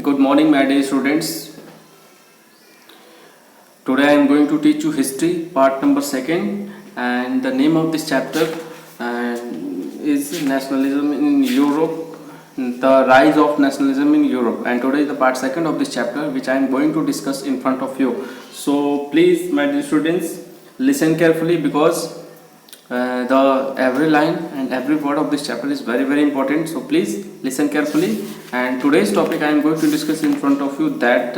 Good morning, my dear students. Today I am going to teach you history, part number 2, and the name of this chapter is Nationalism in Europe, the rise of nationalism in Europe. And today is the part 2 of this chapter, which I am going to discuss in front of you. So please, my dear students, listen carefully because the every line and every word of this chapter is very important. So please listen carefully. And today's topic I am going to discuss in front of you that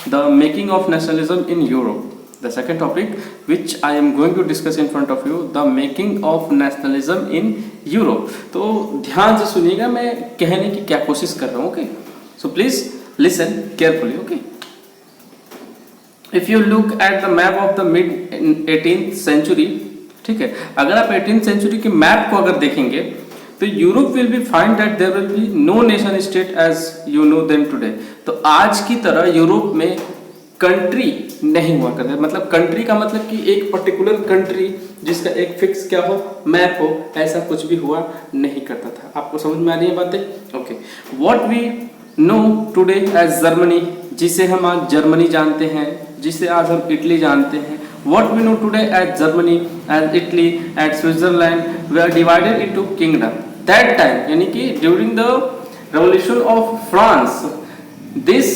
the making of nationalism in Europe. The second topic which I am going to discuss in front of you, the making of nationalism in Europe. तो ध्यान से सुनिएगा मैं कहने की क्या कोशिश कर रहा हूँ. Okay, so please listen carefully. Okay, if you look at the map of the mid 18th century, ठीक है, अगर आप 18th सेंचुरी के मैप को अगर देखेंगे तो Europe will be find that there will be no nation state as you know them today. तो आज की तरह यूरोप में कंट्री नहीं हुआ करता. मतलब कंट्री का मतलब कि एक पर्टिकुलर कंट्री जिसका एक फिक्स क्या हो, मैप हो, ऐसा कुछ भी हुआ नहीं करता था. आपको समझ में आ रही है बातें? Okay, what we know today as Germany, जिसे हम आज जर्मनी जानते हैं, जिसे आज हम इटली जानते हैं. What we know today as Germany, as Italy, as Switzerland, were divided into kingdom. That time, यानी कि during the revolution of France, this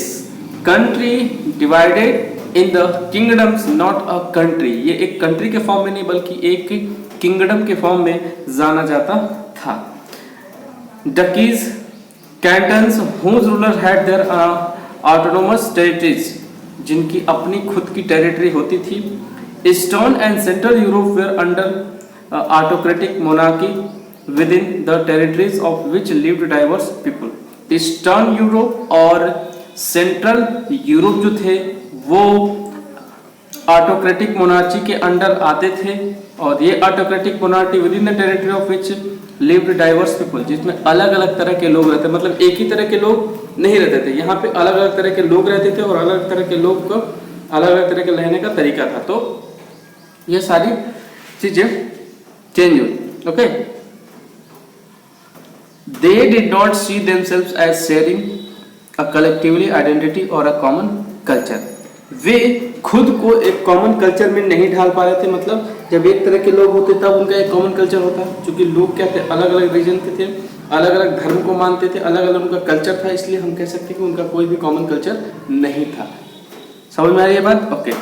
country divided in the kingdoms, not a country. ये एक country के form में नहीं बल्कि एक kingdom के फॉर्म में जाना जाता था. Duchies, cantons, whose rulers had their autonomous territories, जिनकी अपनी खुद की टेरिटरी होती थी. Eastern and Central Europe were under autocratic monarchy within the territories of which lived diverse people. Eastern Europe और Central Europe जो थे वो autocratic monarchy के अंडर आते थे और ये autocratic monarchy within the territory of which lived diverse people, जिसमें अलग अलग तरह के लोग रहते. मतलब एक ही तरह के लोग नहीं रहते थे, यहाँ पे अलग अलग तरह के लोग रहते थे और अलग अलग तरह के लोग को अलग अलग तरह के रहने का तरीका था. तो ये सारी चीजें चेंज हुई. Okay, they did not see themselves as sharing a collectively identity और अ कॉमन कल्चर. वे खुद को एक कॉमन कल्चर में नहीं ढाल पा रहे थे. मतलब जब एक तरह के लोग होते तब उनका एक कॉमन कल्चर होता, क्योंकि लोग क्या थे, अलग अलग रीजन के थे, अलग अलग धर्म को मानते थे, अलग अलग उनका कल्चर था. इसलिए हम कह सकते हैं कि उनका कोई भी कॉमन कल्चर नहीं था. समझ में आ रही है बात? Okay,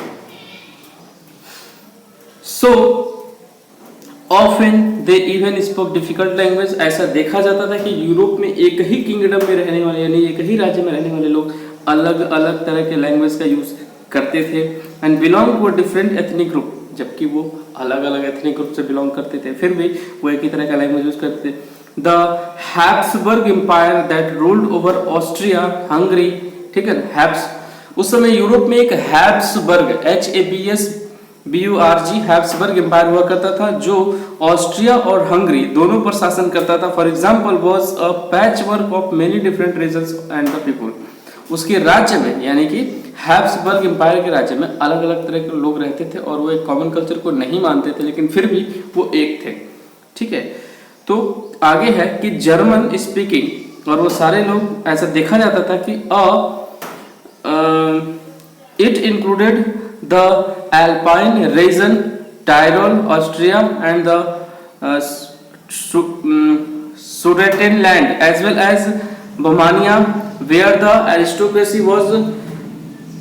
so often they even spoke difficult language. ऐसा देखा जाता था कि यूरोप में एक ही किंगडम में रहने वाले यानी एक ही राज्य में रहने वाले लोग अलग अलग तरह के लैंग्वेज का यूज करते थे. And belong to a different ethnic group, जबकि वो अलग अलग एथनिक ग्रुप से बिलोंग करते थे, फिर भी वो एक ही तरह का लैंग्वेज यूज करते थे. The Habsburg empire that ruled over Austria Hungary, ठीक है, हैब्स. उस समय यूरोप में एक हैब्सबर्ग HABSBURG हैब्सबर्ग एम्पायर हुआ करता था जो ऑस्ट्रिया और हंगरी दोनों पर शासन करता था. For example was a patchwork of many different regions and the people. उसके राज्य में यानी कि हैब्सबर्ग एम्पायर के राज्य में अलग अलग तरह के लोग रहते थे और वो एक कॉमन कल्चर को नहीं मानते थे, लेकिन फिर भी वो एक थे. ठीक है, तो आगे है कि जर्मन स्पीकिंग, और वो सारे लोग ऐसा देखा जाता था कि it included the Alpine region, Tyrol, Austria, and the Sudetenland, as well as Bohemia, where the aristocracy was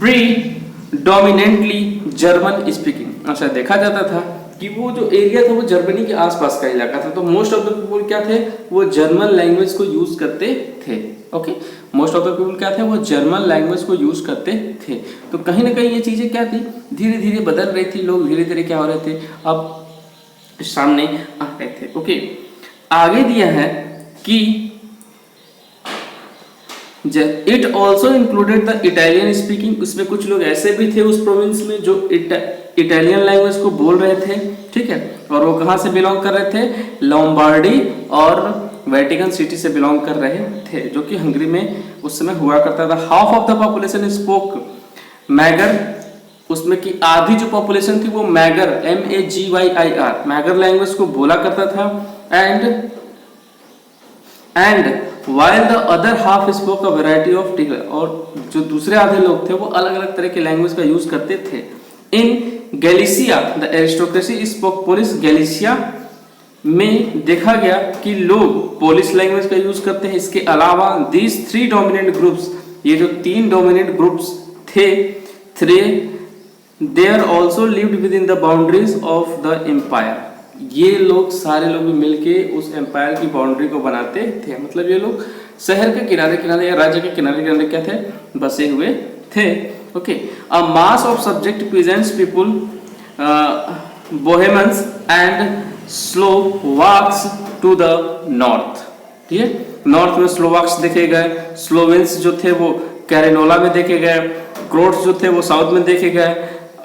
predominantly German speaking. अच्छा, देखा जाता था कि वो जो एरिया था वो जर्मनी के आसपास का इलाका था, तो मोस्ट ऑफ द पीपल क्या थे, वो जर्मन लैंग्वेज को यूज करते थे. Okay, most of the people क्या थे, वो जर्मन लैंग्वेज को यूज करते थे. तो कहीं ना कहीं ये चीजें क्या थी, धीरे धीरे बदल रही थी. लोग धीरे धीरे क्या हो रहे थे, अब सामने आ रहे थे. ओके, आगे दिया है कि it also included the Italian speaking. उसमें कुछ लोग ऐसे भी थे उस प्रोविंस में जो इटालियन लैंग्वेज को बोल रहे थे. ठीक है, और वो कहाँ से बिलोंग कर रहे थे, लोम्बार्डी और वेटिकन सिटी से बिलोंग कर रहे थे, जो कि हंगरी में उस समय हुआ करता था. Half of the population spoke megger. उसमें की आधी जो पॉपुलेशन थी वो मैगर मैगर लैंग्वेज को बोला करता था. And while the other half spoke a variety of और जो दूसरे आधे लोग थे वो अलग अलग तरह के लैंग्वेज का यूज करते थे। In Galicia the aristocracy spoke Polish, Galicia में देखा गया कि लोग पोलिश लैंग्वेज का यूज करते हैं। इसके अलावा दीज थ्री डोमिनेंट ग्रुप्स, ये जो तीन डोमिनेंट ग्रुप्स थे, there also lived with the boundaries of the empire. ये लोग सारे लोग मिलके उस एम्पायर की बाउंड्री को बनाते थे, मतलब ये लोग शहर के किनारे किनारे या राज्य के किनारे किनारे क्या थे, बसे हुए थे। Okay, a mass of subject peasants people, Bohemians and Slovaks to the north. ठीक है, नॉर्थ में स्लोवाक्स देखे गए, स्लोवेंस जो थे वो कैरेनोला में देखे गए, क्रोट्स जो थे वो साउथ में देखे गए,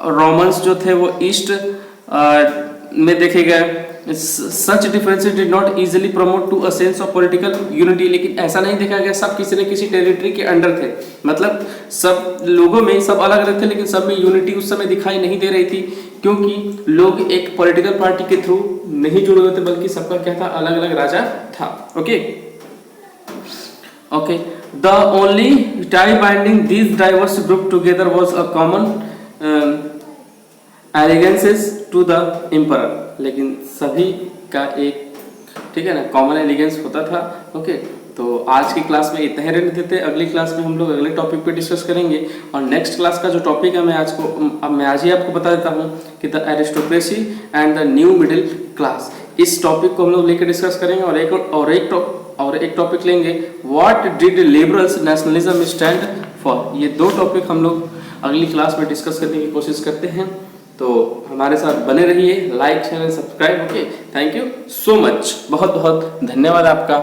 रोमन्स जो थे वो ईस्ट में देखे गए। Such differences did not easily promote to a sense of political unity, लेकिन ऐसा नहीं देखा गया सब किसी न किसी टेरिटरी के अंडर थे, मतलब सब लोगों में सब अलग अलग थे, लेकिन सब में यूनिटी उस समय दिखाई नहीं दे रही थी, क्योंकि लोग एक पॉलिटिकल पार्टी के थ्रू नहीं जुड़े हुए थे, बल्कि सबका क्या था, अलग अलग राजा था। Okay okay, the only tie binding these diverse group together was a common allegiances to the emperor, लेकिन सभी का एक, ठीक है ना, कॉमन एलिगेंस होता था। ओके, तो आज की क्लास में इतना ही रहने देते हैं। अगली क्लास में हम लोग अगले टॉपिक पे डिस्कस करेंगे, और नेक्स्ट क्लास का जो टॉपिक है मैं आज ही आपको बता देता हूँ कि the aristocracy and the new middle class, इस टॉपिक को हम लोग लेकर डिस्कस करेंगे। और एक टॉपिक लेंगे, what did liberals nationalism stand for. ये दो टॉपिक हम लोग अगली क्लास में डिस्कस करने की कोशिश करते हैं, तो हमारे साथ बने रहिए, like share subscribe. Okay, thank you so much, बहुत बहुत धन्यवाद आपका।